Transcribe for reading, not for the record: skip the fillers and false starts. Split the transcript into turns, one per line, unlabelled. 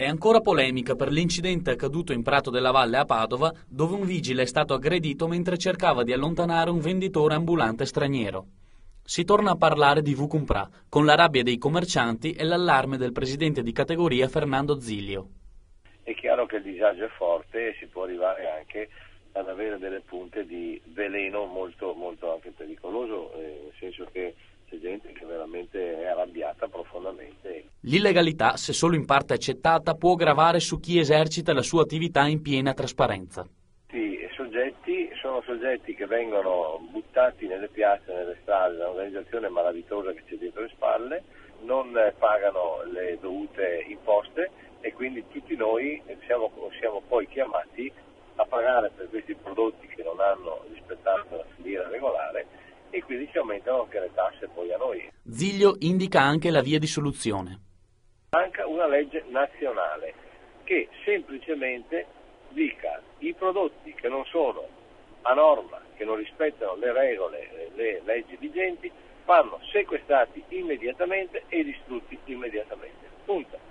È ancora polemica per l'incidente accaduto in Prato della Valle a Padova, dove un vigile è stato aggredito mentre cercava di allontanare un venditore ambulante straniero. Si torna a parlare di Vucumprà, con la rabbia dei commercianti e l'allarme del presidente di categoria Fernando Zilio.
È chiaro che il disagio è forte e si può arrivare anche ad avere delle punte di veleno molto, molto anche pericoloso, nel senso che c'è gente che veramente è arrabbiata profondamente.
L'illegalità, se solo in parte accettata, può gravare su chi esercita la sua attività in piena trasparenza.
Sono soggetti che vengono buttati nelle piazze, nelle strade da un'organizzazione malavitosa che c'è dietro le spalle, non pagano le dovute imposte e quindi tutti noi siamo poi chiamati a pagare per questi prodotti che non hanno rispettato la filiera regolare e quindi ci aumentano anche le tasse poi a noi.
Zilio indica anche la via di soluzione.
Manca una legge nazionale che semplicemente dica i prodotti che non sono a norma, che non rispettano le regole, le leggi vigenti, vanno sequestrati immediatamente e distrutti immediatamente. Punto.